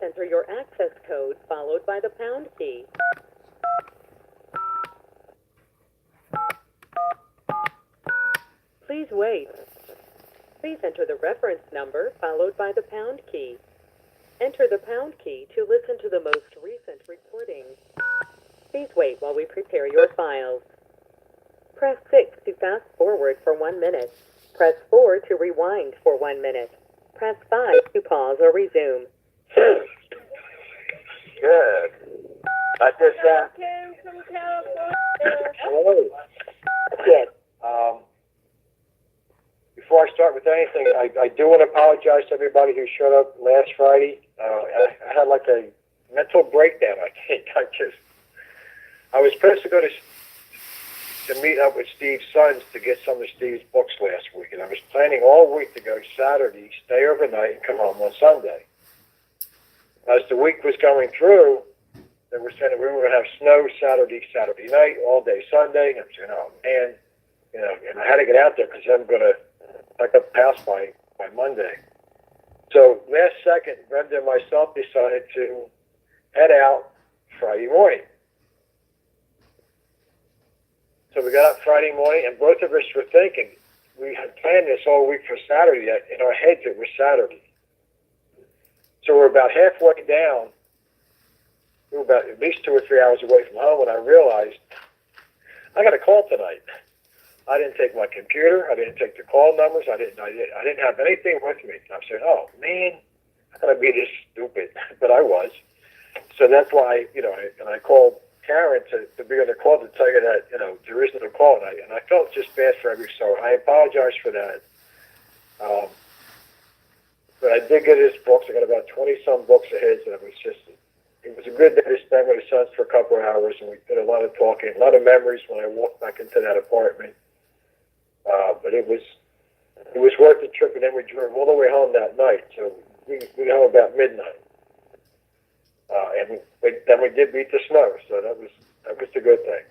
enter your access code followed by the pound key. Please wait. Please enter the reference number followed by the pound key. Enter the pound key to listen to the most recent recording. Please wait while we prepare your files. Press 6 to fast forward for 1 minute. Press 4 to rewind for 1 minute. Press 5 to pause or resume. Good. I just Came from California. hello. Good. Before I start with anything, I do want to apologize to everybody who showed up last Friday. I had like a mental breakdown. I think I was supposed to go to meet up with Steve's sons to get some of Steve's books last week, and I was planning all week to go Saturday, stay overnight, and come home on Sunday. As the week was going through, they were saying that we were going to have snow Saturday night, all day Sunday. And I'm saying, oh man, and I had to get out there because I'm going to pack up the house by Monday. So last second, Brenda and myself decided to head out Friday morning. So we got up Friday morning, and both of us were thinking, we had planned this all week for Saturday. In our heads, it was Saturday. So we're about halfway down. We were about at least 2 or 3 hours away from home when I realized I got a call tonight. I didn't take my computer. I didn't take the call numbers. I didn't have anything with me. I'm saying, oh man, I'm gonna be this stupid, but I was. So that's why, and I called Karen to be on the call to tell you that, there isn't a call, and I felt just bad for every so I apologize for that. But I did get his books. I got about 20-some books of his, and it was a good day to spend with his sons for a couple of hours, and we did a lot of talking, a lot of memories when I walked back into that apartment. But it was worth the trip, and then we drove all the way home that night. So we got home about midnight, and then we did beat the snow. So that was a good thing.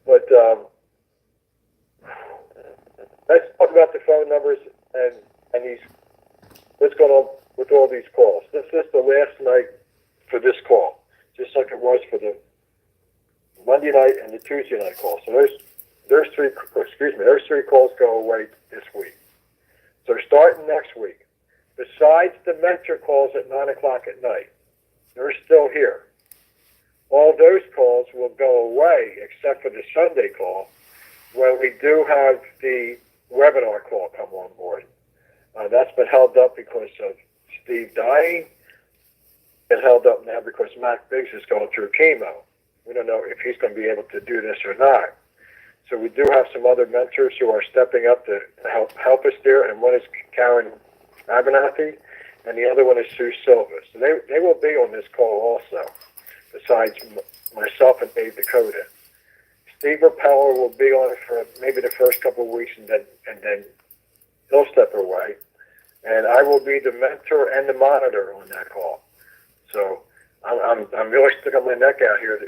But let's talk about the phone numbers and these. What's going on with all these calls? This is the last night for this call, just like it was for the Monday night and the Tuesday night call. So those three calls go away this week. So starting next week, besides the mentor calls at 9 o'clock at night, they're still here. All those calls will go away except for the Sunday call, when we do have the webinar call come on board. That's been held up because of Steve dying, and held up now because Mac Biggs is going through chemo. We don't know if he's going to be able to do this or not. So we do have some other mentors who are stepping up to help us there, and one is Karen Abernathy, and the other one is Sue Silva. So they will be on this call also, besides myself and Dave Dakota. Steve Repeller will be on it for maybe the first couple of weeks, and then he'll step away. And I will be the mentor and the monitor on that call. So I'm really sticking my neck out here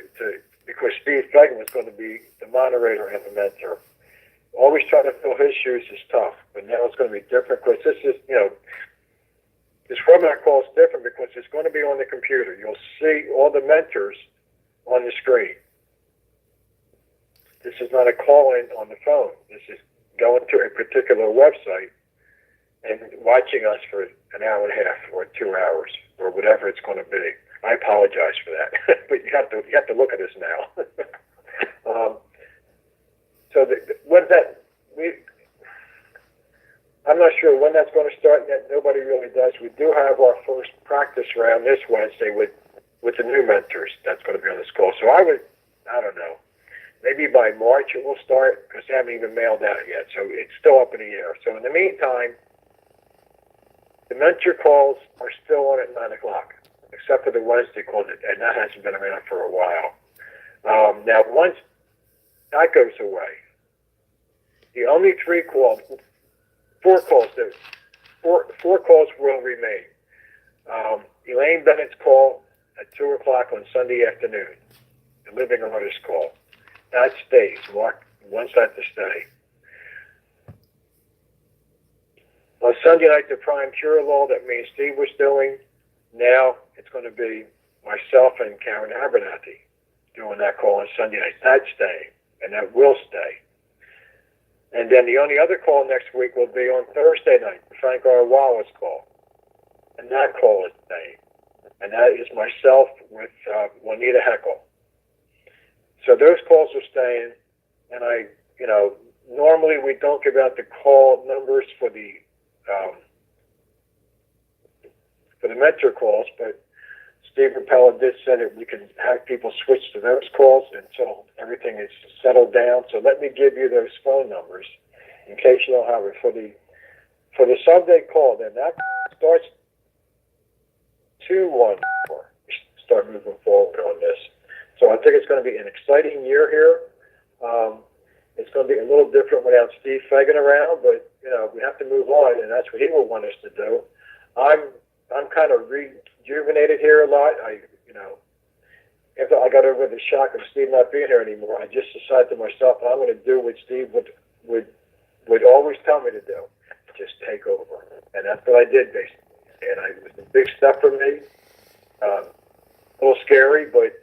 because Steve Fagan was going to be the moderator and the mentor. Always trying to fill his shoes is tough, but now it's going to be different because this is, this webinar call is different because it's going to be on the computer. You'll see all the mentors on the screen. This is not a call-in on the phone. This is going to a particular website and watching us for an hour and a half or 2 hours or whatever it's going to be. I apologize for that, but you have to look at this now. I'm not sure when that's going to start yet. Nobody really does. We do have our first practice round this Wednesday with the new mentors. That's going to be on this call. So I don't know. Maybe by March it will start because they haven't even mailed out yet. So it's still up in the air. So in the meantime, the mentor calls are still on at 9 o'clock, except for the Wednesday call, and that hasn't been around for a while. Now, once that goes away, the only four calls will remain. Elaine Bennett's call at 2 o'clock on Sunday afternoon, the living artist call. That stays. Mark wants that to stay. On Sunday night, the Prime Cure Law that me and Steve was doing, Now it's going to be myself and Karen Abernathy doing that call on Sunday night. That's staying, and that will stay. And then the only other call next week will be on Thursday night, Frank R. Wallace call. And that call is staying. And that is myself with Juanita Heckel. So those calls are staying, and normally we don't give out the call numbers for the mentor calls, but Steve Rappella did say that we can have people switch to those calls until everything is settled down. So let me give you those phone numbers in case you don't have it for the Sunday call. Then that starts 2-1-4. Start moving forward on this. So I think it's going to be an exciting year here. It's going to be a little different without Steve Fagan around, but we have to move on, and that's what he will want us to do. I'm kind of rejuvenated here a lot. After I got over the shock of Steve not being here anymore, I just decided to myself, I'm going to do what Steve would always tell me to do, just take over, and that's what I did basically. And it was a big step for me. A little scary, but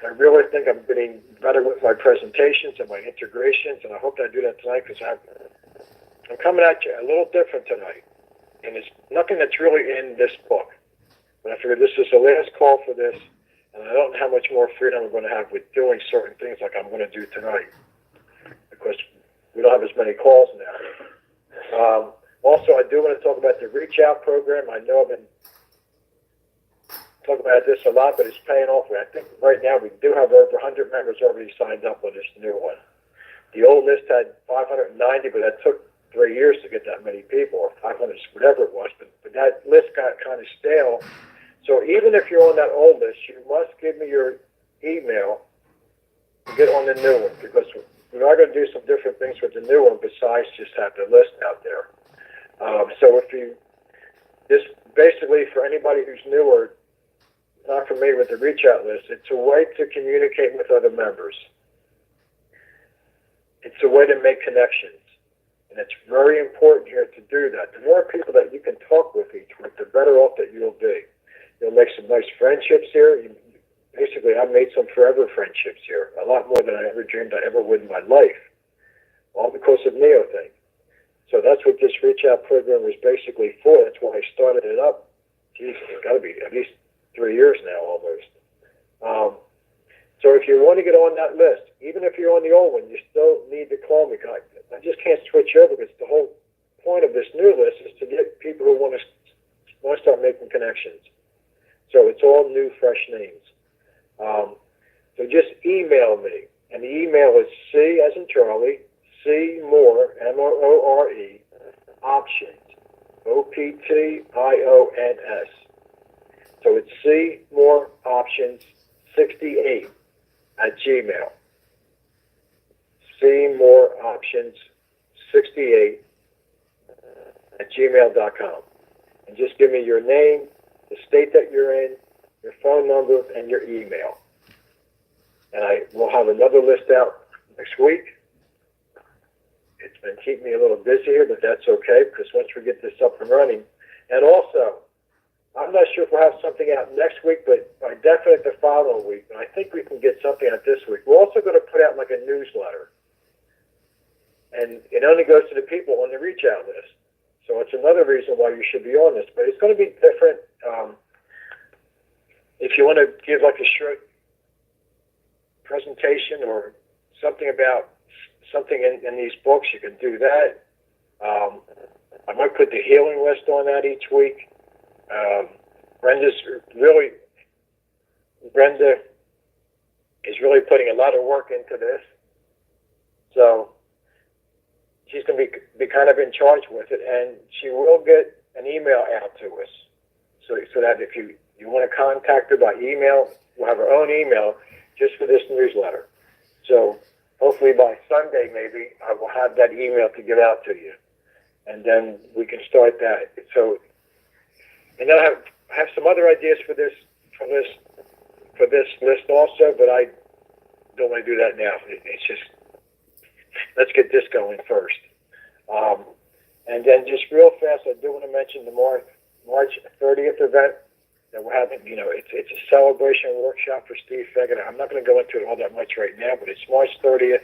I really think I'm getting better with my presentations and my integrations, and I hope that I do that tonight because I'm coming at you a little different tonight. And it's nothing that's really in this book. But I figured this is the last call for this, and I don't know how much more freedom I'm going to have with doing certain things like I'm going to do tonight because we don't have as many calls now. Also, I do want to talk about the Reach Out program. I know I've been talking about this a lot, but it's paying off. I think right now we do have over 100 members already signed up on this new one. The old list had 590, but that took 3 years to get that many people, or 500, whatever it was. But that list got kind of stale. So even if you're on that old list, you must give me your email to get on the new one, because we are going to do some different things with the new one besides just have the list out there. So if you, this basically for anybody who's new or not familiar with the Reach Out list, it's a way to communicate with other members. It's a way to make connections. And it's very important here to do that. The more people that you can talk with each week, the better off that you'll be. You'll make some nice friendships here. Basically, I've made some forever friendships here, a lot more than I ever dreamed I ever would in my life, all because of NeoThink. So that's what this Reach Out program was basically for. That's why I started it up. Geez, it's got to be at least 3 years now almost. So if you want to get on that list, even if you're on the old one, you still need to call me. I just can't switch over because the whole point of this new list is to get people who want to start making connections. So it's all new, fresh names. So just email me. And the email is C as in Charlie, C Moore, M-O-O-R-E, options, O-P-T-I-O-N-S. So it's C Moore Options 68 at Gmail. C Moore Options 68 at gmail.com. And just give me your name, the state that you're in, your phone number, and your email. And I will have another list out next week. It's been keeping me a little busy here, but that's okay because once we get this up and running. And also, I'm not sure if we'll have something out next week, but by definite the following week. And I think we can get something out this week. We're also going to put out like a newsletter. And it only goes to the people on the Reach Out list. So it's another reason why you should be on this. But it's going to be different. If you want to give like a short presentation or something about something in these books, you can do that. I might put the healing list on that each week. Brenda is really putting a lot of work into this. So she's going to be kind of in charge with it, and she will get an email out to us. So that if you want to contact her by email, we'll have her own email just for this newsletter. So hopefully by Sunday maybe I will have that email to give out to you. And then we can start that. So, and I have some other ideas for this list also, but I don't want to do that now. It's just, let's get this going first. And then just real fast, I do want to mention the March 30th event that we're having. You know, it's a celebration workshop for Steve Fegan. I'm not going to go into it all that much right now, but it's March 30th.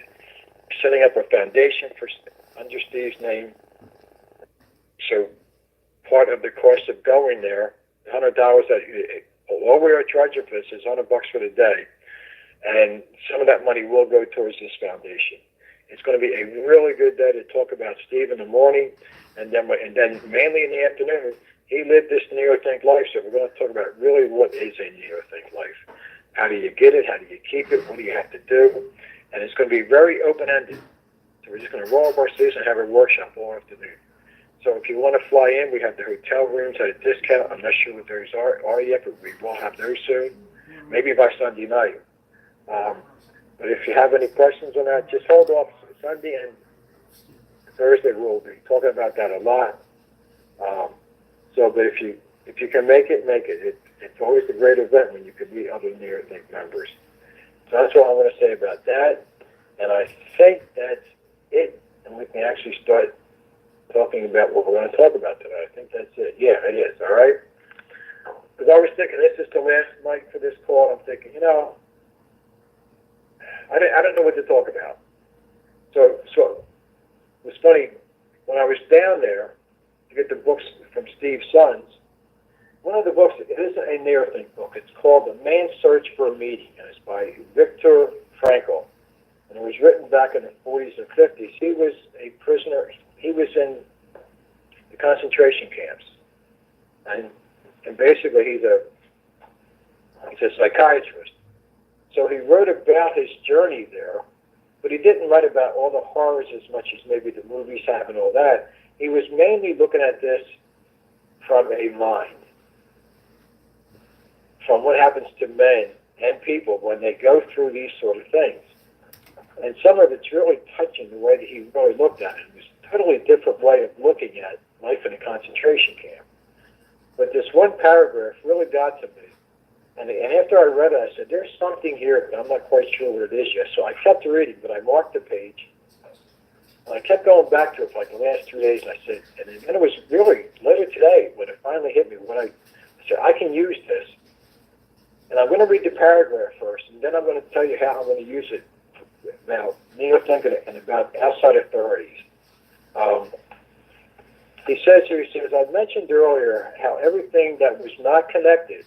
Setting up a foundation for under Steve's name. So part of the cost of going there, $100 that all we are charging for this is $100 for the day, and some of that money will go towards this foundation. It's going to be a really good day to talk about Steve in the morning, and then mainly in the afternoon. He lived this neothink life, so we're going to talk about really what is a neothink life. How do you get it? How do you keep it? What do you have to do? And it's going to be very open-ended. So we're just going to roll up our sleeves and have a workshop all afternoon. So if you want to fly in, we have the hotel rooms at a discount. I'm not sure what those are yet, but we will have those soon. Maybe by Sunday night. But if you have any questions on that, just hold off. Sunday and Thursday we'll be talking about that a lot. But if you can make it, make it. It's always a great event when you can meet other NeoThink members. So that's what I'm going to say about that. And I think that's it. And we can actually start talking about what we're going to talk about today. I think that's it. Yeah, it is. All right? Because I was thinking this is the last night for this call. I'm thinking, I don't know what to talk about. So it was funny. When I was down there to get the books from Steve's Sons, one of the books, it isn't a NeoThink book. It's called The Man's Search for a Meaning, and it's by Viktor Frankl. And it was written back in the 40s and 50s. He was a prisoner. He was in the concentration camps. And basically he's a psychiatrist. So he wrote about his journey there, but he didn't write about all the horrors as much as maybe the movies have and all that. He was mainly looking at this from a mind, from what happens to men and people when they go through these sort of things. And some of it's really touching the way that he really looked at it. It was a totally different way of looking at life in a concentration camp. But this one paragraph really got to me. And after I read it, I said, there's something here, but I'm not quite sure what it is yet. So I kept reading, but I marked the page. And I kept going back to it for like the last 3 days. And I said, and then it was really later today when it finally hit me, when I said, I can use this. And I'm going to read the paragraph first, and then I'm going to tell you how I'm going to use it about NeoThink and about outside authorities. He says here, he says, I mentioned earlier how everything that was not connected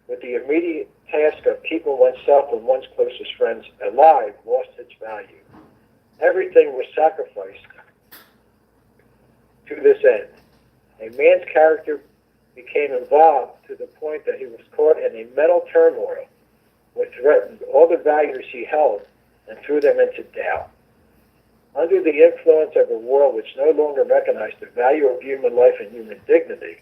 with the immediate task of keeping oneself and one's closest friends alive lost its value. Everything was sacrificed to this end. A man's character became involved to the point that he was caught in a mental turmoil which threatened all the values he held and threw them into doubt. Under the influence of a world which no longer recognized the value of human life and human dignity,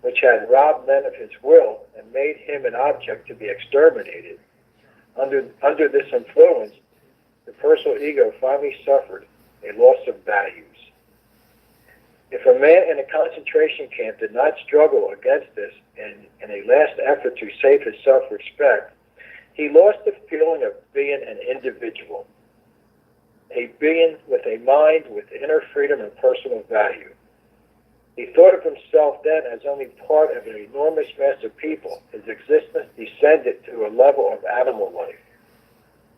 which had robbed men of his will and made him an object to be exterminated, under this influence, the personal ego finally suffered a loss of values. If a man in a concentration camp did not struggle against this in a last effort to save his self-respect, he lost the feeling of being an individual, a being with a mind with inner freedom and personal value. He thought of himself then as only part of an enormous mass of people. His existence descended to a level of animal life.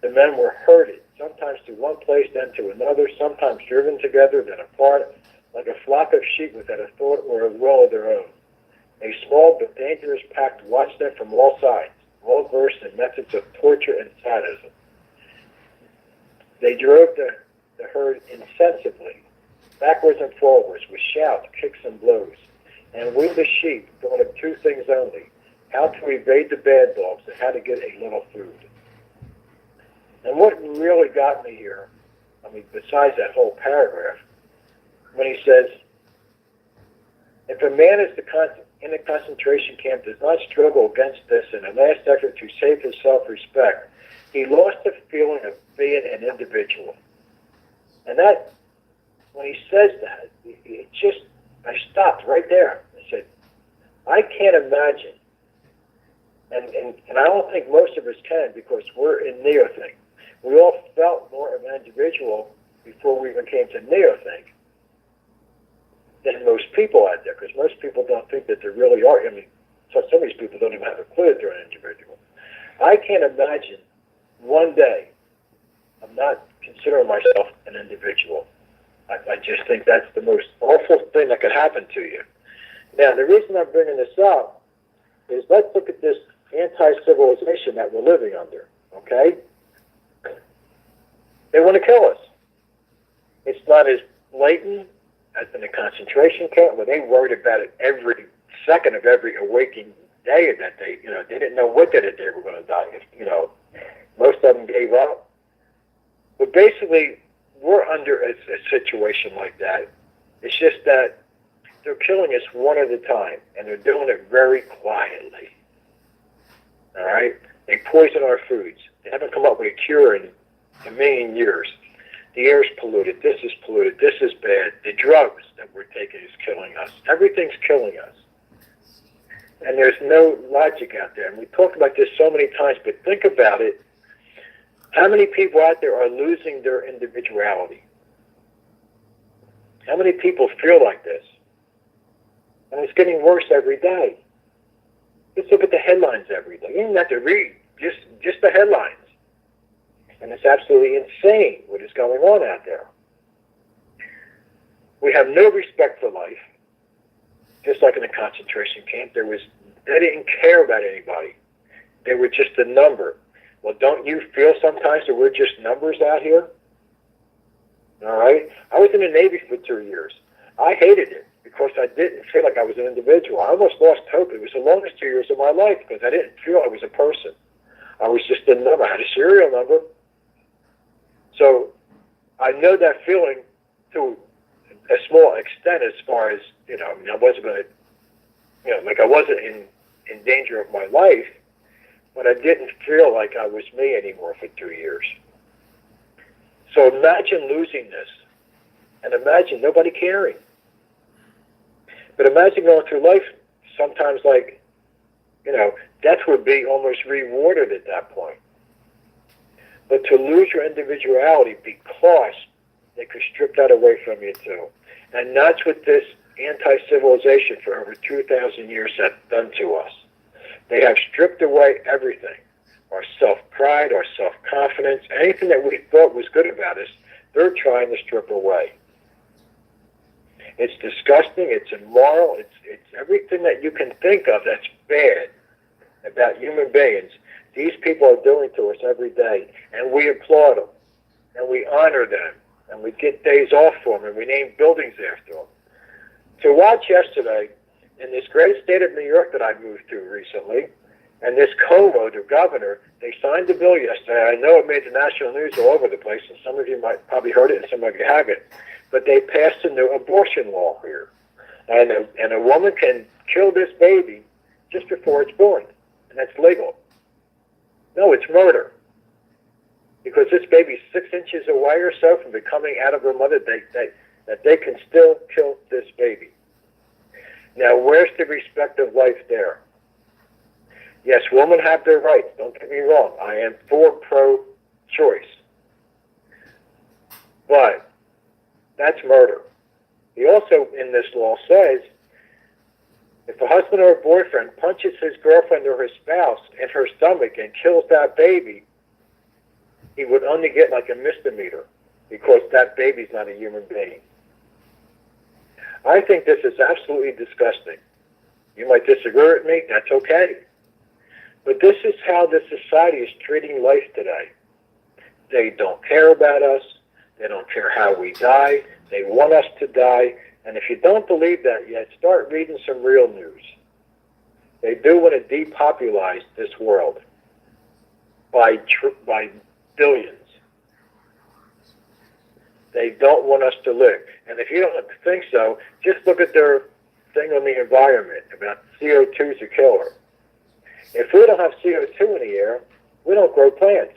The men were herded, sometimes to one place, then to another, sometimes driven together, then apart, like a flock of sheep without a thought or a will of their own. A small but dangerous pack watched them from all sides, well versed in methods of torture and sadism. They drove the herd insensibly, backwards and forwards, with shouts, kicks, and blows, and we the sheep thought of two things only: how to evade the bad dogs and how to get a little food. And what really got me here, besides that whole paragraph, when he says, if a man is in a concentration camp does not struggle against this in a last effort to save his self-respect, he lost the feeling of being an individual. And that, when he says that, I stopped right there. I said, I can't imagine, and I don't think most of us can, because we're in NeoThink. We all felt more of an individual before we even came to NeoThink. than most people out there, because most people don't think that there really are. I mean, so some of these people don't even have a clue that they're an individual. I can't imagine one day I'm not considering myself an individual. I just think that's the most awful thing that could happen to you. Now, the reason I'm bringing this up is let's look at this anti-civilization that we're living under, okay? They want to kill us. It's not as blatant as in a concentration camp where they worried about it every second of every awaking day that they didn't know what day that they were going to die. Most of them gave up. But basically, we're under a situation like that. It's just that they're killing us one at a time, and they're doing it very quietly. All right? They poison our foods. They haven't come up with a cure in a million years. The air's polluted. This is polluted. This is bad. The drugs that we're taking is killing us. Everything's killing us. And there's no logic out there. And we talked about this so many times, but think about it. How many people out there are losing their individuality? How many people feel like this? And it's getting worse every day. Let's look at the headlines every day. You don't have to read just the headlines. And it's absolutely insane what is going on out there. We have no respect for life. Just like in a concentration camp, they didn't care about anybody. They were just a number. Well, don't you feel sometimes that we're just numbers out here? All right? I was in the Navy for 2 years. I hated it because I didn't feel like I was an individual. I almost lost hope. It was the longest 2 years of my life because I didn't feel I was a person. I was just a number. I had a serial number. So I know that feeling to a small extent as far as, I wasn't going to, I wasn't in danger of my life, but I didn't feel like I was me anymore for 2 years. So imagine losing this, and imagine nobody caring. But imagine going through life sometimes like, death would be almost rewarded at that point. But to lose your individuality because they could strip that away from you too. And that's what this anti-civilization for over 2,000 years has done to us. They have stripped away everything. Our self-pride, our self-confidence, anything that we thought was good about us, they're trying to strip away. It's disgusting, it's immoral, it's everything that you can think of that's bad about human beings. These people are doing to us every day, and we applaud them, and we honor them, and we get days off for them, and we name buildings after them. To watch yesterday, in this great state of New York that I moved to recently, and this Cuomo, the governor, they signed the bill yesterday. I know it made the national news all over the place, and some of you might probably heard it, and some of you haven't. But they passed a new abortion law here, and a woman can kill this baby just before it's born, and that's legal. No, it's murder. Because this baby's 6 inches away or so from becoming out of her mother, that they can still kill this baby. Now, where's the respect of life there? Yes, women have their rights. Don't get me wrong. I am for pro-choice. But that's murder. He also, in this law, says if a husband or a boyfriend punches his girlfriend or his spouse in her stomach and kills that baby, he would only get like a misdemeanor because that baby's not a human being. I think this is absolutely disgusting. You might disagree with me. That's okay. But this is how this society is treating life today. They don't care about us. They don't care how we die. They want us to die. And if you don't believe that yet, start reading some real news. They do want to depopulize this world by billions. They don't want us to live. And if you don't think so, just look at their thing on the environment about CO2 is a killer. If we don't have CO2 in the air, we don't grow plants.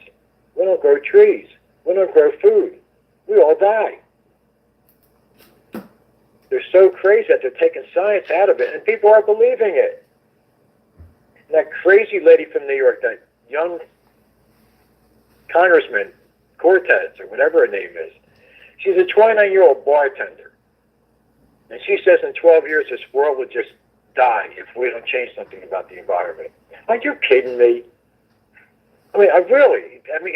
We don't grow trees. We don't grow food. We all die. They're so crazy that they're taking science out of it, and people are believing it. And that crazy lady from New York, that young congressman, Cortez, or whatever her name is, she's a 29-year-old bartender. And she says in 12 years this world would just die if we don't change something about the environment. Are you kidding me? I mean,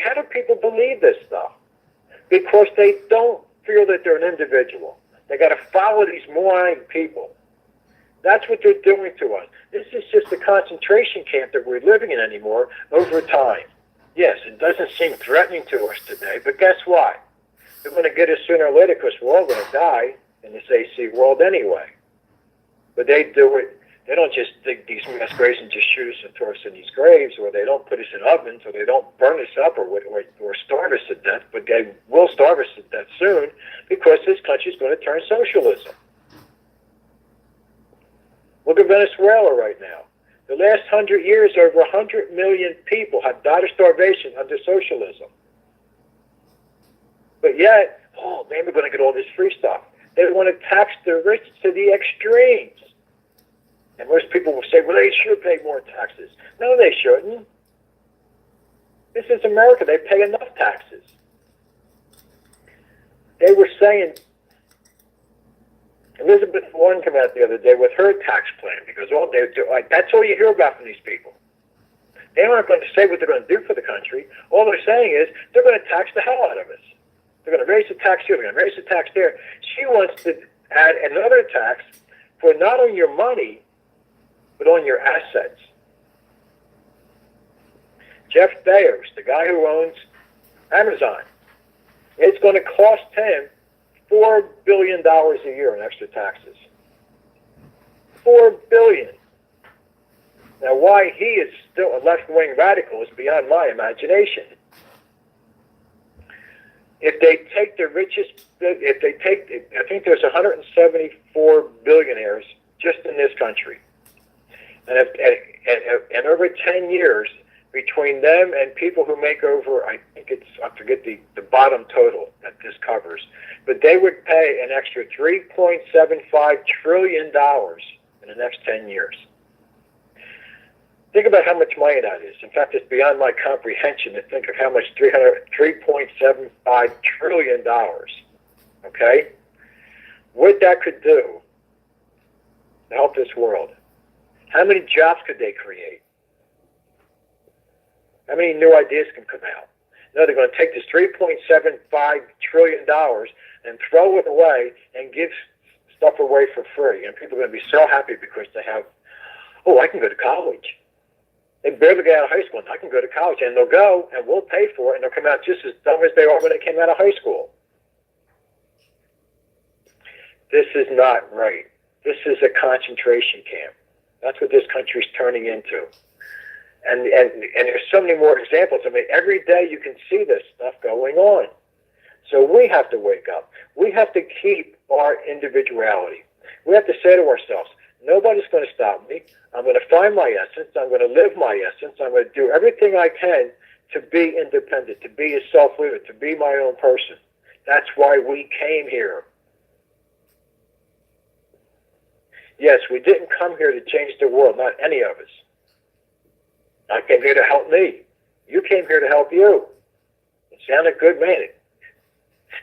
how do people believe this stuff? Because they don't feel that they're an individual. They got to follow these moronic people. That's what they're doing to us. This is just a concentration camp that we're living in anymore over time. Yes, it doesn't seem threatening to us today, but guess what? They're going to get us sooner or later because we're all going to die in this AC world anyway. But they do it. They don't just dig these mass graves and just shoot us and throw us in these graves, or they don't put us in ovens, or they don't burn us up, or starve us to death, but they will starve us to death soon because this country is going to turn socialism. Look at Venezuela right now. The last 100 years, over 100 million people have died of starvation under socialism. But yet, man, we're going to get all this free stuff. They want to tax the rich to the extremes. And most people will say, well, they should pay more taxes. No, they shouldn't. This is America. They pay enough taxes. They were saying, Elizabeth Warren came out the other day with her tax plan because all they do, that's all you hear about from these people. They aren't going to say what they're going to do for the country. All they're saying is they're going to tax the hell out of us. They're going to raise the tax here. They're going to raise the tax there. She wants to add another tax for not on your money, but on your assets. Jeff Bezos, the guy who owns Amazon, it's going to cost him $4 billion a year in extra taxes. $4 billion. Now, why he is still a left-wing radical is beyond my imagination. If they take the richest, I think there's 174 billionaires just in this country. And over 10 years, between them and people who make over, I forget the bottom total that this covers, but they would pay an extra $3.75 trillion in the next 10 years. Think about how much money that is. In fact, it's beyond my comprehension to think of how much $3.75 trillion, okay? What that could do to help this world. How many jobs could they create? How many new ideas can come out? No, they're going to take this $3.75 trillion and throw it away and give stuff away for free. And people are going to be so happy because they have, I can go to college. They barely get out of high school, and I can go to college. And they'll go, and we'll pay for it, and they'll come out just as dumb as they are when they came out of high school. This is not right. This is a concentration camp. That's what this country's turning into. And there's so many more examples. I mean, every day you can see this stuff going on. So we have to wake up. We have to keep our individuality. We have to say to ourselves, nobody's going to stop me. I'm going to find my essence. I'm going to live my essence. I'm going to do everything I can to be independent, to be a self-leader, to be my own person. That's why we came here. Yes, we didn't come here to change the world, not any of us. I came here to help me. You came here to help you. It sounded good, man.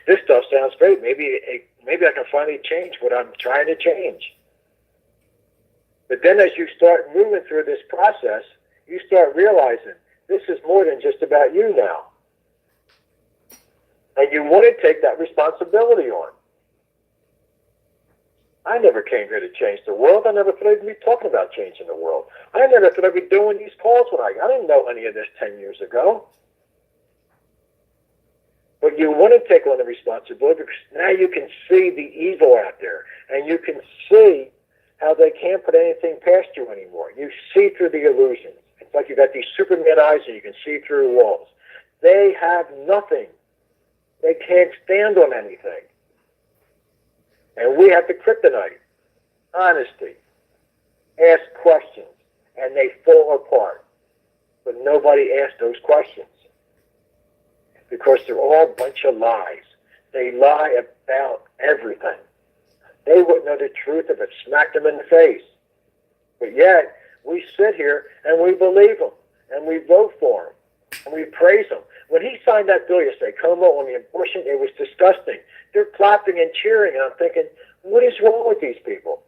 This stuff sounds great. Maybe I can finally change what I'm trying to change. But then as you start moving through this process, you start realizing this is more than just about you now. And you want to take that responsibility on. I never came here to change the world. I never thought I'd be talking about changing the world. I never thought I'd be doing these calls when I didn't know any of this 10 years ago. But you want to take on the responsibility because now you can see the evil out there. And you can see how they can't put anything past you anymore. You see through the illusions. It's like you got these Superman eyes and you can see through walls. They have nothing. They can't stand on anything. And we have the kryptonite, honesty, ask questions, and they fall apart. But nobody asks those questions because they're all a bunch of lies. They lie about everything. They wouldn't know the truth if it smacked them in the face. But yet, we sit here and we believe them, and we vote for them, and we praise them. When he signed that bill yesterday, Como, on the abortion, it was disgusting. They're clapping and cheering, and I'm thinking, What is wrong with these people?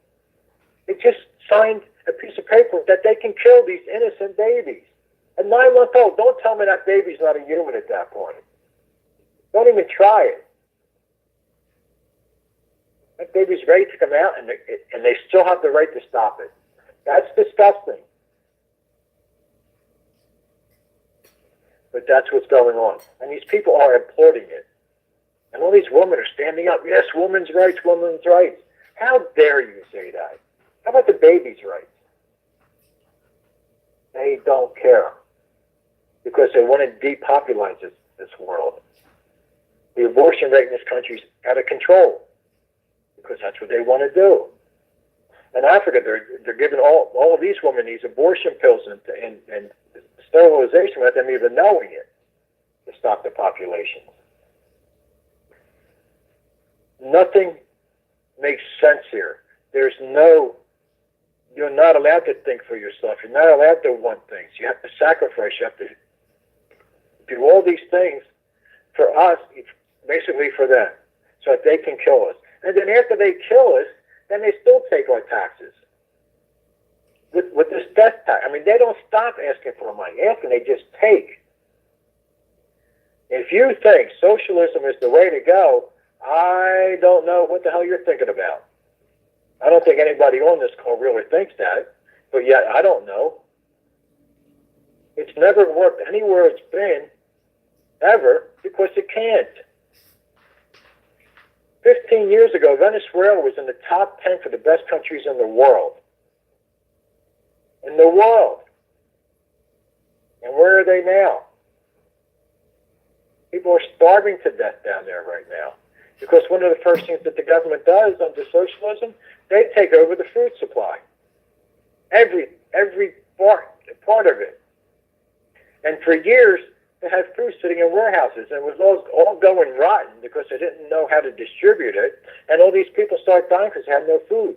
They just signed a piece of paper that they can kill these innocent babies. A 9-month-old, don't tell me that baby's not a human at that point. Don't even try it. That baby's ready to come out, and they still have the right to stop it. That's disgusting. But that's what's going on. And these people are applauding it. And all these women are standing up. Yes, women's rights, women's rights. How dare you say that? How about the baby's rights? They don't care. Because they want to depopulize this world. The abortion rate in this country is out of control. Because that's what they want to do. In Africa, they're giving all of these women these abortion pills and sterilization without them even knowing it to stop the population. Nothing makes sense here. You're not allowed to think for yourself. You're not allowed to want things. You have to sacrifice. You have to do all these things for us, basically for them, so that they can kill us. And then after they kill us, then they still take our taxes. With this death tax, I mean, they don't stop asking for money. Asking, they just take. If you think socialism is the way to go, I don't know what the hell you're thinking about. I don't think anybody on this call really thinks that, but yet I don't know. It's never worked anywhere it's been, ever, because it can't. 15 years ago, Venezuela was in the top 10 for the best countries in the world. In the world. And where are they now? People are starving to death down there right now. Because one of the first things that the government does under socialism, they take over the food supply. Every part of it. And for years, they had food sitting in warehouses, and it was all going rotten because they didn't know how to distribute it, and all these people started dying because they had no food.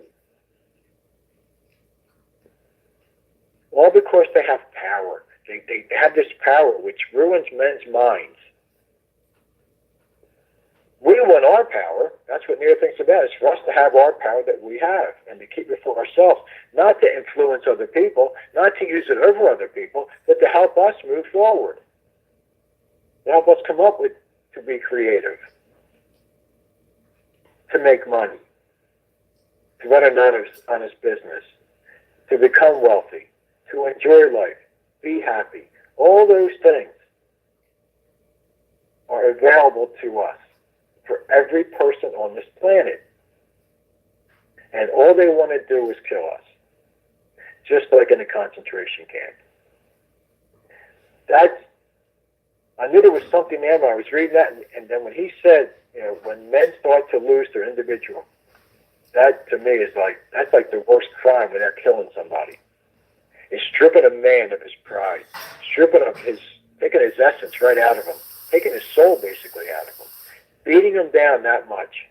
All because they have power. They have this power which ruins men's minds. We want our power. That's what Neil thinks about. It's for us to have our power that we have and to keep it for ourselves, not to influence other people, not to use it over other people, but to help us move forward. To help us come up with, to be creative, to make money, to run an honest business, to become wealthy, to enjoy life, be happy. All those things are available to us for every person on this planet. And all they want to do is kill us, just like in a concentration camp. I knew there was something there when I was reading that, and then when he said, when men start to lose their individual, that to me is that's like the worst crime without killing somebody. It's stripping a man of his pride, taking his essence right out of him, taking his soul basically out of him, beating him down that much.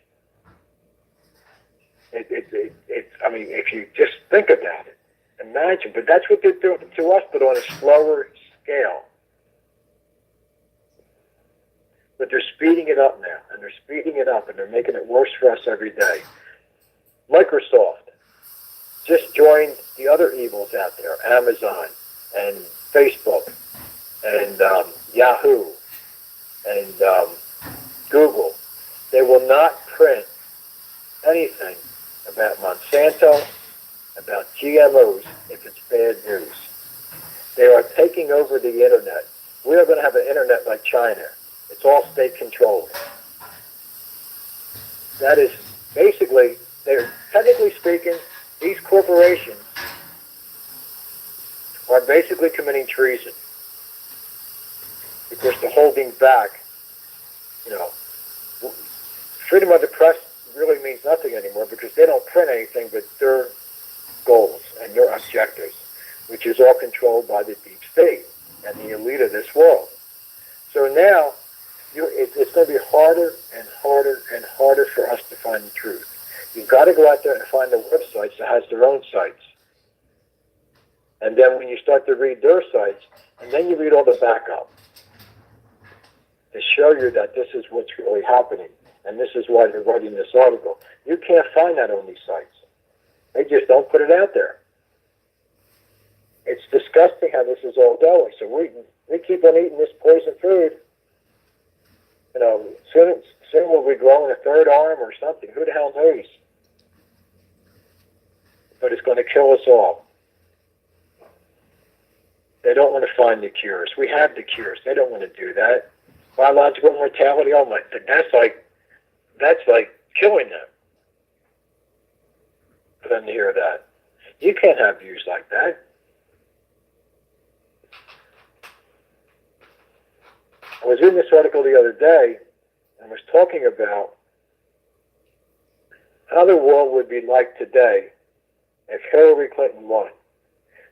I mean, if you just think about it, imagine, but that's what they're doing to us, but on a slower scale. But they're speeding it up now, and they're speeding it up, and they're making it worse for us every day. Microsoft just joined the other evils out there, Amazon and Facebook and Yahoo and Google. They will not print anything about Monsanto, about GMOs, if it's bad news. They are taking over the internet. We are going to have an internet like China. It's all state controlled. That is basically, they're technically speaking, these corporations are basically committing treason because they're holding back. Freedom of the press really means nothing anymore because they don't print anything but their goals and their objectives, which is all controlled by the deep state and the elite of this world. So now, it's going to be harder and harder and harder for us to find the truth. You've got to go out there and find the websites that has their own sites. And then when you start to read their sites, and then you read all the backup to show you that this is what's really happening. and this is why they're writing this article. You can't find that on these sites. They just don't put it out there. It's disgusting how this is all going. So we keep on eating this poison food. You know, soon we'll be growing a third arm or something. Who the hell knows? But it's going to kill us all. They don't want to find the cures. We have the cures. They don't want to do that. Biological mortality, oh my, that's like killing them. For them to hear that. You can't have views like that. I was in this article the other day and was talking about how the world would be like today if Hillary Clinton won.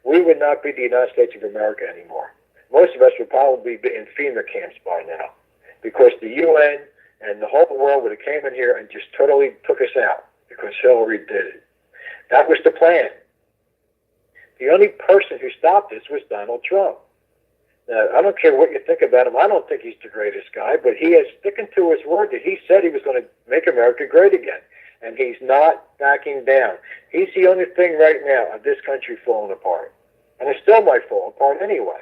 We would not be the United States of America anymore. Most of us would probably be in FEMA camps by now because the UN and the whole world would have came in here and just totally took us out because Hillary did it. That was the plan. The only person who stopped this was Donald Trump. Now, I don't care what you think about him. I don't think he's the greatest guy, but he is sticking to his word that he said he was going to make America great again. And he's not backing down. He's the only thing right now of this country falling apart. And it still might fall apart anyway.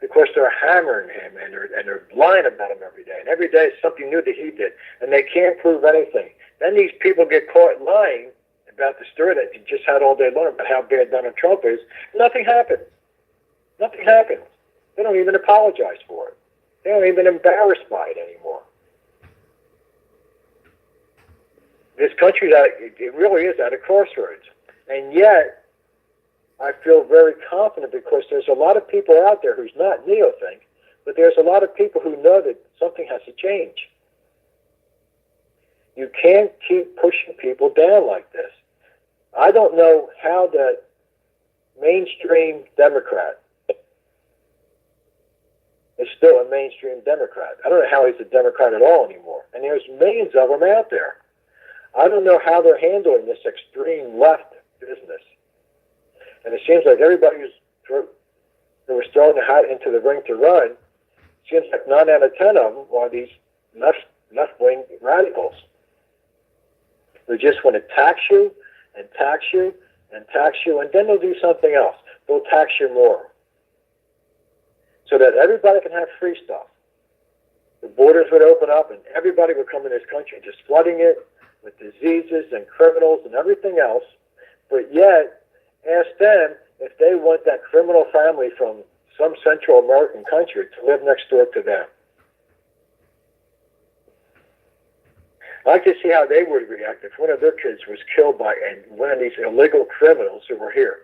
Because they're hammering him and they're lying about him every day. And every day is something new that he did. And they can't prove anything. Then these people get caught lying about the story that you just had all day long about how bad Donald Trump is. Nothing happens. Nothing happens. They don't even apologize for it. They don't even embarrassed by it anymore. This country, it really is at a crossroads. And yet, I feel very confident because there's a lot of people out there who's not neo-think, but there's a lot of people who know that something has to change. You can't keep pushing people down like this. I don't know how that mainstream Democrat is still a mainstream Democrat. I don't know how he's a Democrat at all anymore. And there's millions of them out there. I don't know how they're handling this extreme left business. And it seems like everybody who was throwing the hat into the ring to run, seems like 9 out of 10 of them are these left-wing radicals. They just want to tax you and tax you and tax you, and then they'll do something else. They'll tax you more. So that everybody can have free stuff. The borders would open up and everybody would come in this country, just flooding it with diseases and criminals and everything else. But yet, ask them if they want that criminal family from some Central American country to live next door to them. I'd like to see how they would react if one of their kids was killed by one of these illegal criminals who were here.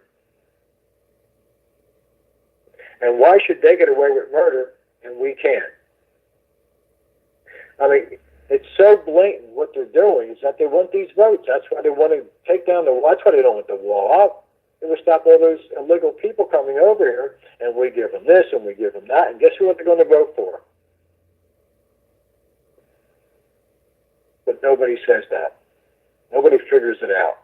And why should they get away with murder and we can't? I mean, it's so blatant what they're doing is that they want these votes. That's why they want to take down that's why they don't want the wall up. It would stop all those illegal people coming over here, and we give them this and we give them that, and guess what they're going to vote for? But nobody says that. Nobody figures it out.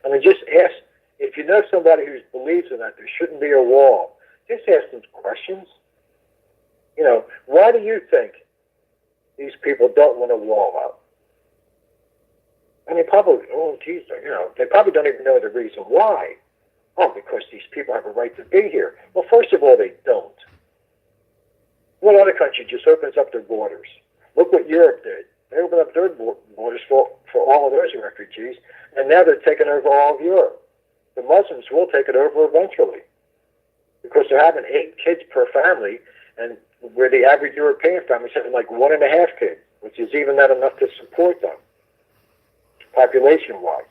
I mean, just ask, if you know somebody who believes in that there shouldn't be a wall, just ask them questions. You know, why do you think these people don't want a wall up? And they probably, they probably don't even know the reason why. Oh, because these people have a right to be here. Well, first of all, they don't. What other country just opens up their borders? Look what Europe did. They opened up their borders for all of those refugees, and now they're taking over all of Europe. The Muslims will take it over eventually because they're having 8 kids per family, and where the average European family is having like 1.5 kids, which is even not enough to support them, population-wise.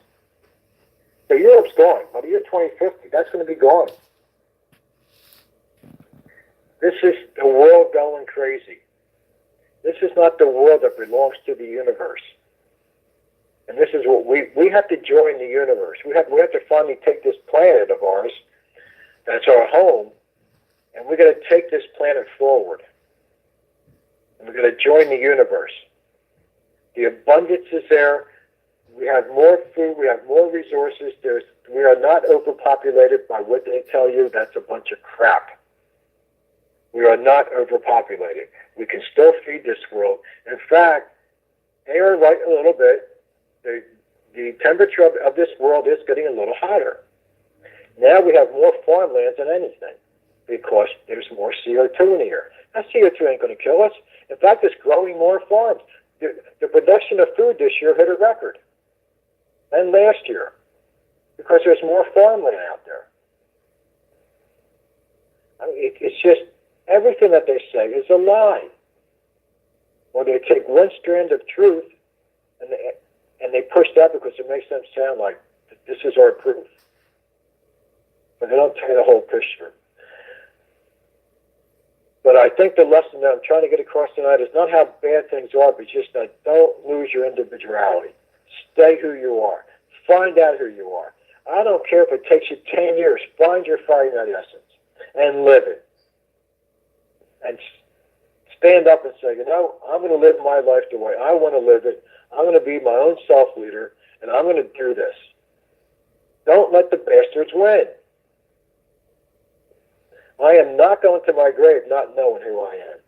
So Europe's gone. By the year 2050, that's going to be gone. This is the world going crazy. This is not the world that belongs to the universe. And this is what we have to join the universe. We have to finally take this planet of ours, that's our home, and we're going to take this planet forward. And we're going to join the universe. The abundance is there. We have more food. We have more resources. We are not overpopulated by what they tell you. That's a bunch of crap. We are not overpopulated. We can still feed this world. In fact, they are right a little bit. The temperature of this world is getting a little hotter. Now we have more farmlands than anything because there's more CO2 in the air. That CO2 ain't going to kill us. In fact, it's growing more farms. The production of food this year hit a record than last year because there's more farmland out there. I mean, it's just everything that they say is a lie. Or they take one strand of truth and they push that because it makes them sound like this is our proof. But they don't tell you the whole picture. But I think the lesson that I'm trying to get across tonight is not how bad things are, but just that don't lose your individuality. Stay who you are. Find out who you are. I don't care if it takes you 10 years. Find your fighting essence and live it. And stand up and say, you know, I'm going to live my life the way I want to live it. I'm going to be my own self-leader, and I'm going to do this. Don't let the bastards win. I am not going to my grave not knowing who I am.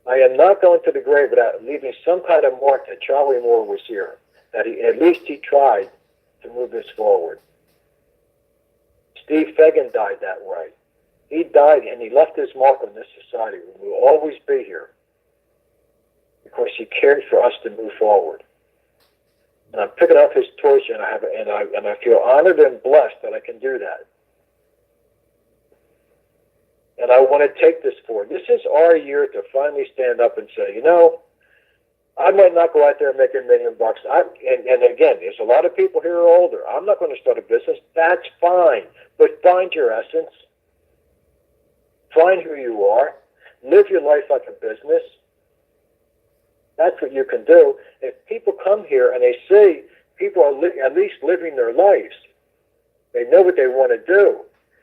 I am not going to the grave without leaving some kind of mark that Charlie Moore was here, that at least he tried to move this forward. Steve Fagan died that way. He died and he left his mark on this society. We will always be here because he cared for us to move forward. And I'm picking up his torch, and I feel honored and blessed that I can do that. And I want to take this forward. This is our year to finally stand up and say, you know, I might not go out there and make $1 million. And again, there's a lot of people here who are older. I'm not going to start a business. That's fine. But find your essence. Find who you are. Live your life like a business. That's what you can do. If people come here and they see people are at least living their lives, they know what they want to do.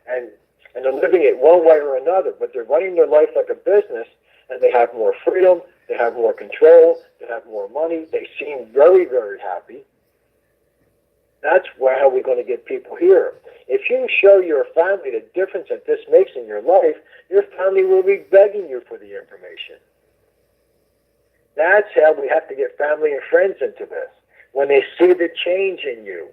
And they're living it one way or another, but they're running their life like a business, and they have more freedom, they have more control, they have more money, they seem very, very happy. That's how we're going to get people here. If you show your family the difference that this makes in your life, your family will be begging you for the information. That's how we have to get family and friends into this, when they see the change in you.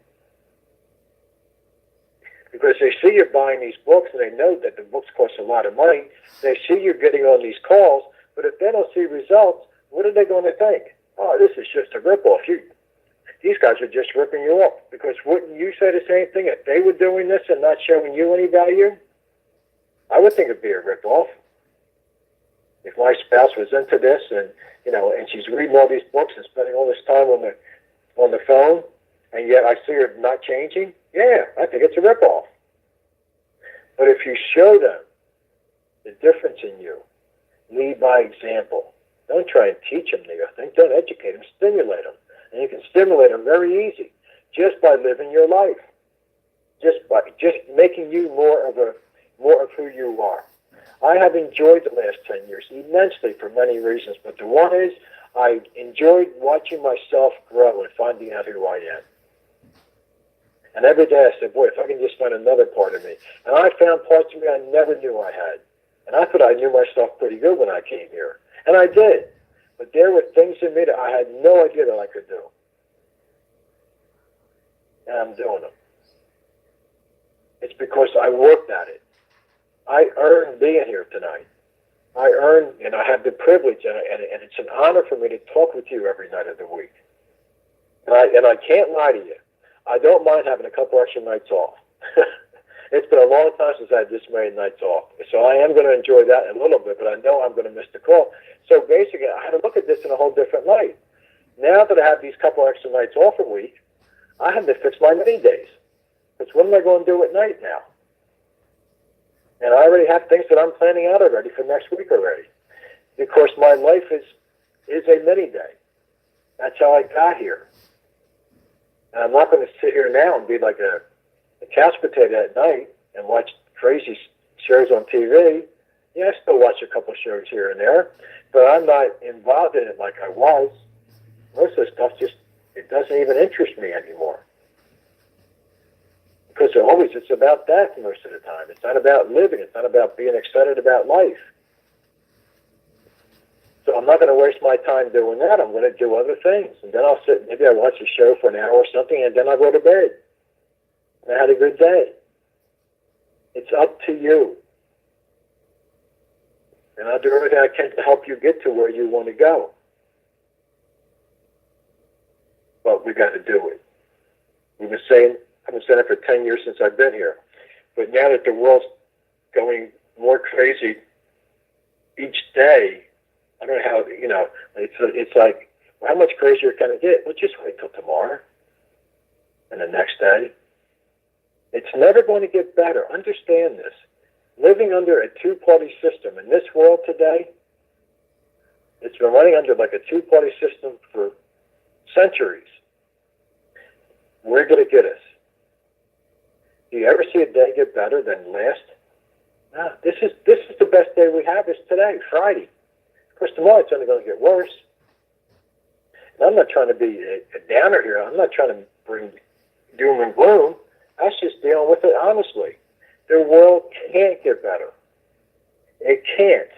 Because they see you're buying these books and they know that the books cost a lot of money. They see you're getting on these calls, but if they don't see results, what are they going to think? Oh, this is just a ripoff. These guys are just ripping you off. Because wouldn't you say the same thing if they were doing this and not showing you any value? I would think it'd be a ripoff. If my spouse was into this and she's reading all these books and spending all this time on the phone, and yet I see her not changing, yeah, I think it's a ripoff. But if you show them the difference in you, lead by example. Don't try and teach them anything. Don't educate them. Stimulate them. And you can stimulate them very easy just by living your life, just making you more of who you are. I have enjoyed the last 10 years immensely for many reasons, but the one is I enjoyed watching myself grow and finding out who I am. And every day I said, boy, if I can just find another part of me. And I found parts of me I never knew I had. And I thought I knew myself pretty good when I came here. And I did. But there were things in me that I had no idea that I could do. And I'm doing them. It's because I worked at it. I earned being here tonight. I have the privilege, and it's an honor for me to talk with you every night of the week. And I can't lie to you. I don't mind having a couple extra nights off. It's been a long time since I had this many nights off. So I am going to enjoy that a little bit, but I know I'm going to miss the call. So basically, I had to look at this in a whole different light. Now that I have these couple extra nights off a week, I have to fix my mini days. Because what am I going to do at night now? And I already have things that I'm planning out already for next week already. Because my life is a mini day. That's how I got here. And I'm not going to sit here now and be like a couch potato at night and watch crazy shows on TV. Yeah, I still watch a couple shows here and there, but I'm not involved in it like I was. Most of the stuff it doesn't even interest me anymore. Because it's about death most of the time. It's not about living. It's not about being excited about life. So I'm not going to waste my time doing that. I'm going to do other things. And then I'll sit, maybe I watch a show for an hour or something, and then I'll go to bed. And I had a good day. It's up to you. And I'll do everything I can to help you get to where you want to go. But we got to do it. I've been saying it for 10 years since I've been here. But now that the world's going more crazy each day, I don't know how, it's like, well, how much crazier can it get? Well, just wait till tomorrow and the next day. It's never going to get better. Understand this. Living under a two-party system in this world today, it's been running under like a two-party system for centuries. Where did it get us? Do you ever see a day get better than last? No, this is the best day we have is today, Friday. Of course, tomorrow it's only going to get worse. And I'm not trying to be a downer here. I'm not trying to bring doom and gloom. I was just dealing with it honestly. The world can't get better. It can't.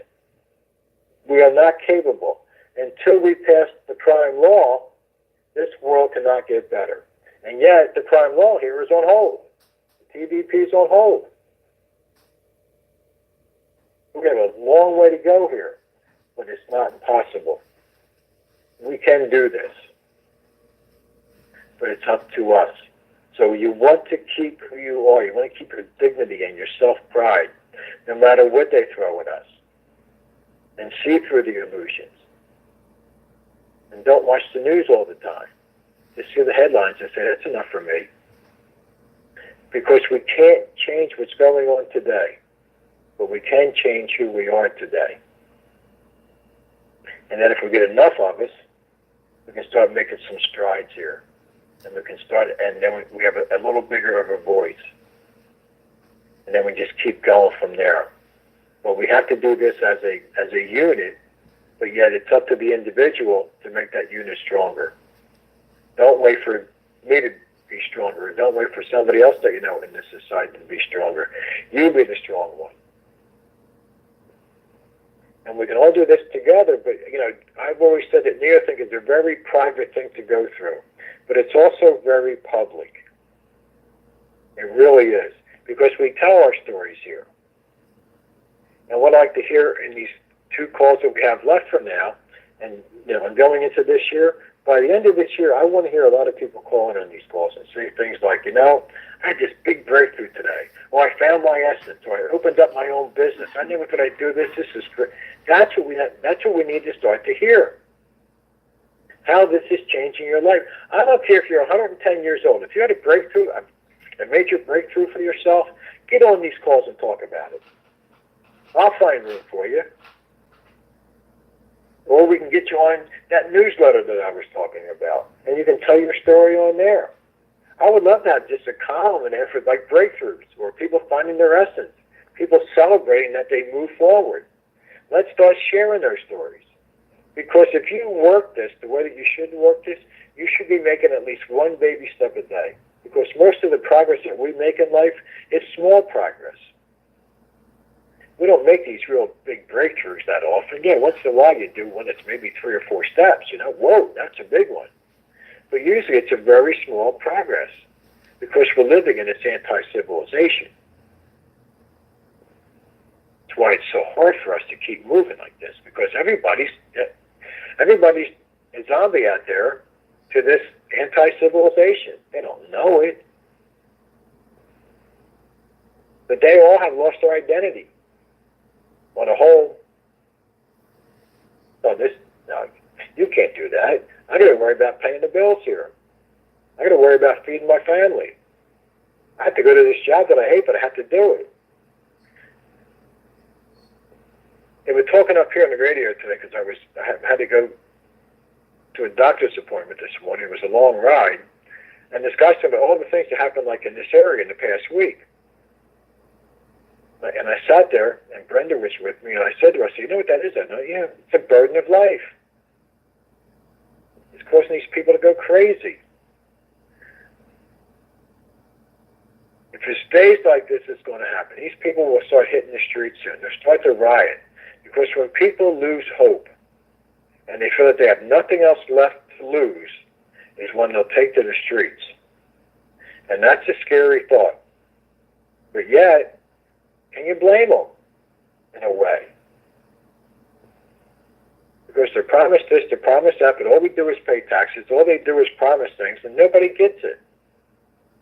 We are not capable. Until we pass the crime law, this world cannot get better. And yet, the crime law here is on hold. The TVP is on hold. We have a long way to go here, but it's not impossible. We can do this, but it's up to us. So you want to keep who you are. You want to keep your dignity and your self-pride, no matter what they throw at us. And see through the illusions. And don't watch the news all the time. Just see the headlines and say, that's enough for me. Because we can't change what's going on today, but we can change who we are today. And then if we get enough of us, we can start making some strides here. And we can start, and then we have a little bigger of a voice. And then we just keep going from there. But we have to do this as a unit, but yet it's up to the individual to make that unit stronger. Don't wait for me to be stronger. Don't wait for somebody else that you know in this society to be stronger. You be the strong one. And we can all do this together, but, I've always said that near-think is a very private thing to go through. But it's also very public. It really is. Because we tell our stories here. And what I'd like to hear in these 2 calls that we have left for now, and and going into this year, by the end of this year, I want to hear a lot of people calling on these calls and say things like, I had this big breakthrough today, or I found my essence, or I opened up my own business. I never could I do this. This is great. That's what we need to start to hear. How this is changing your life. I don't care if you're 110 years old. If you had a breakthrough, a major breakthrough for yourself, get on these calls and talk about it. I'll find room for you. Or we can get you on that newsletter that I was talking about, and you can tell your story on there. I would love to have just a column in there for like breakthroughs, or people finding their essence, people celebrating that they move forward. Let's start sharing those stories. Because if you work this the way that you should work this, you should be making at least one baby step a day. Because most of the progress that we make in life is small progress. We don't make these real big breakthroughs that often. Yeah, once in a while you do one that's maybe 3 or 4 steps. Whoa, that's a big one. But usually it's a very small progress because we're living in this anti-civilization. That's why it's so hard for us to keep moving like this, because everybody's a zombie out there to this anti-civilization. They don't know it. But they all have lost their identity. On a whole, no, you can't do that. I got to worry about paying the bills here. I got to worry about feeding my family. I have to go to this job that I hate, but I have to do it. They were talking up here on the radio today because I had to go to a doctor's appointment this morning. It was a long ride, and this guy's talking about all the things that happened like in this area in the past week. And I sat there, and Brenda was with me, and I said to her, you know what that is? I know, yeah, it's a burden of life. It's causing these people to go crazy. If it stays like this, it's going to happen. These people will start hitting the streets soon. They'll start to riot. Because when people lose hope and they feel that they have nothing else left to lose is when they'll take to the streets. And that's a scary thought. But yet, can you blame them in a way? Because they're promised this, they're promised that, but all we do is pay taxes. All they do is promise things, and nobody gets it.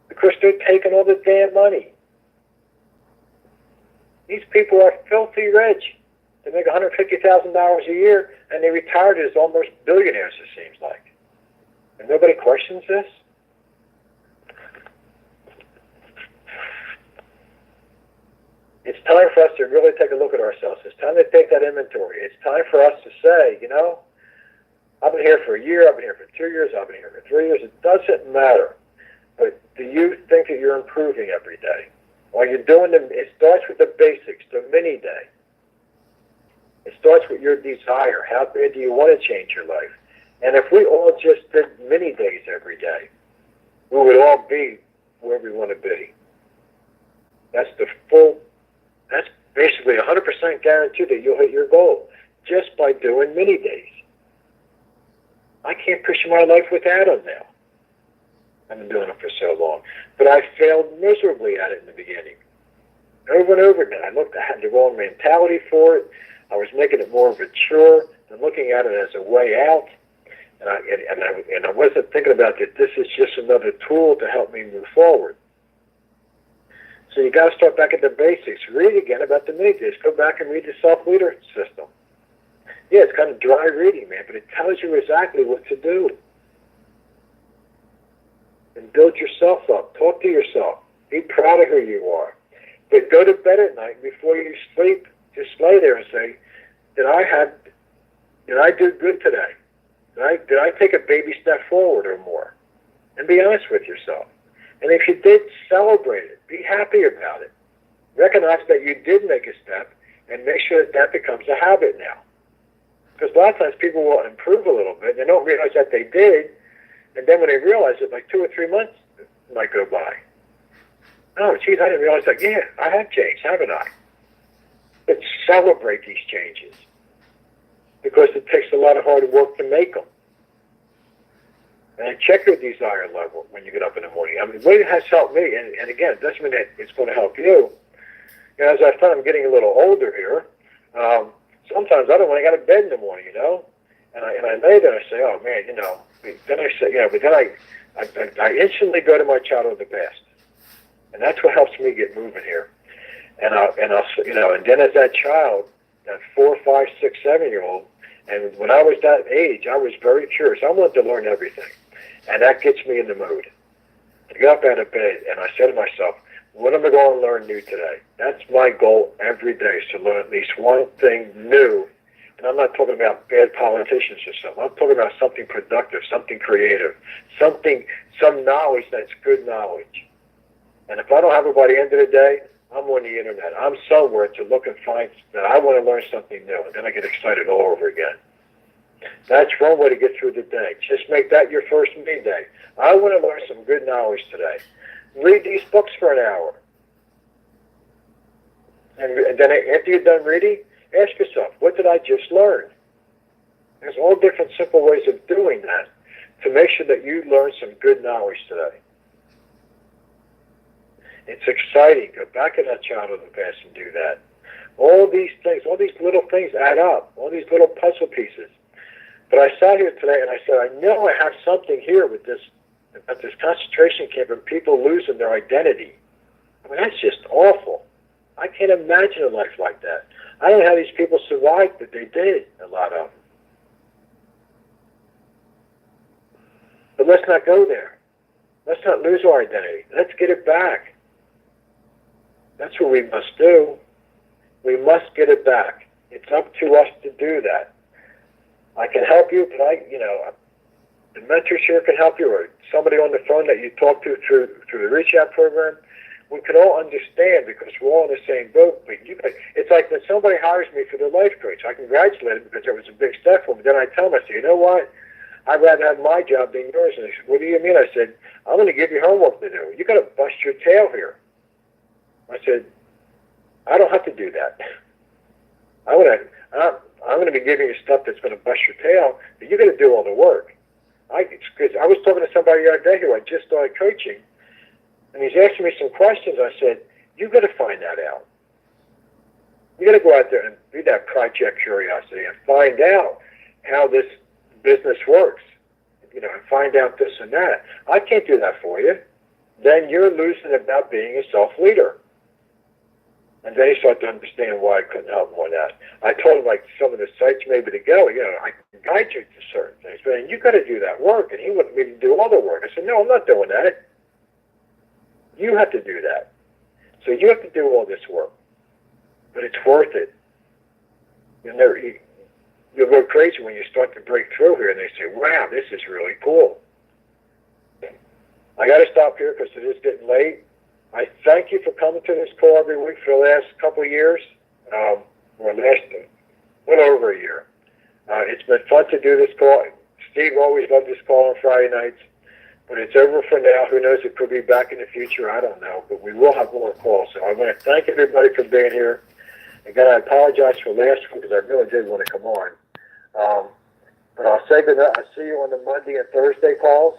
Because they're taking all the damn money. These people are filthy rich. They make $150,000 a year, and they retired as almost billionaires, it seems like. And nobody questions this? It's time for us to really take a look at ourselves. It's time to take that inventory. It's time for us to say, you know, I've been here for a year, I've been here for 2 years, I've been here for 3 years. It doesn't matter. But do you think that you're improving every day? While you're doing them, it starts with the basics, the mini day. It starts with your desire. How bad do you want to change your life? And if we all just did mini days every day, we would all be where we want to be. That's basically 100% guaranteed that you'll hit your goal just by doing mini days. I can't picture my life without them now. I've been doing it for so long. But I failed miserably at it in the beginning. Over and over again. I had the wrong mentality for it. I was making it more of a chore and looking at it as a way out. And I wasn't thinking about that this is just another tool to help me move forward. So you got to start back at the basics. Read again about the mini days. Go back and read the self-leader system. Yeah, it's kind of dry reading, man, but it tells you exactly what to do. And build yourself up. Talk to yourself. Be proud of who you are. But go to bed at night before you sleep. Just lay there and say, did I do good today? Did I take a baby step forward or more? And be honest with yourself. And if you did, celebrate it. Be happy about it. Recognize that you did make a step and make sure that becomes a habit now. Because a lot of times people will improve a little bit. They don't realize that they did. And then when they realize it, like 2 or 3 months might go by. Oh, geez, I didn't realize that. Yeah, I have changed, haven't I? But celebrate these changes. Because it takes a lot of hard work to make them. And check your desire level when you get up in the morning. I mean, what has helped me, and again, it doesn't mean that it's going to help you. You know, as I find I'm getting a little older here, sometimes I don't want to get out of bed in the morning, you know? And I lay there and I say, oh, man, you know. Then I say, you know, but then I instantly go to my child of the past. And that's what helps me get moving here. And I'll, you know, and then as that child, that 4, 5, 6, 7-year-old, and when I was that age, I was very curious. I wanted to learn everything. And that gets me in the mood. To get up out of bed, and I said to myself, what am I going to learn new today? That's my goal every day, is to learn at least one thing new. And I'm not talking about bad politicians or something. I'm talking about something productive, something creative, some knowledge that's good knowledge. And if I don't have it by the end of the day, I'm on the internet. I'm somewhere to look and find that I want to learn something new, and then I get excited all over again. That's one way to get through the day. Just make that your first me day. I want to learn some good knowledge today. Read these books for an hour. And then after you're done reading, ask yourself, what did I just learn? There's all different simple ways of doing that to make sure that you learn some good knowledge today. It's exciting. Go back in that child of the past and do that. All these things, all these little things add up, all these little puzzle pieces. But I sat here today and I said, I know I have something here with this, at this concentration camp and people losing their identity. I mean, that's just awful. I can't imagine a life like that. I don't know how these people survived, but they did, a lot of them. But let's not go there. Let's not lose our identity. Let's get it back. That's what we must do. We must get it back. It's up to us to do that. I can help you, but the mentors here can help you, or somebody on the phone that you talk to through the Reach Out program. We can all understand because we're all in the same boat. But it's like when somebody hires me for their life coach, I congratulate them because it was a big step for them. Then I tell them, I say, you know what? I'd rather have my job than yours. And they said, what do you mean? I said, I'm going to give you homework to do. You got to bust your tail here. I said, I don't have to do that. I'm going to be giving you stuff that's going to bust your tail, but you're going to do all the work. Because I was talking to somebody the other day who I just started coaching, and he's asking me some questions. I said, you got to find that out. You got to go out there and be that project curiosity and find out how this business works. You know, and find out this and that. I can't do that for you. Then you're losing about being a self-leader. And then he started to understand why I couldn't help him with that. I told him, like, some of the sites maybe to go, you know, I can guide you to certain things, but you got to do that work. And he wanted me to do all the work. I said, no, I'm not doing that. You have to do that. So you have to do all this work. But it's worth it. You'll go crazy when you start to break through here and they say, wow, this is really cool. I got to stop here because it is getting late. I thank you for coming to this call every week for the last couple of years, or well over a year. It's been fun to do this call. Steve always loved this call on Friday nights, but it's over for now. Who knows? It could be back in the future. I don't know, but we will have more calls. So I want to thank everybody for being here. Again, I apologize for last week because I really did want to come on. But I'll say good night. I'll see you on the Monday and Thursday calls.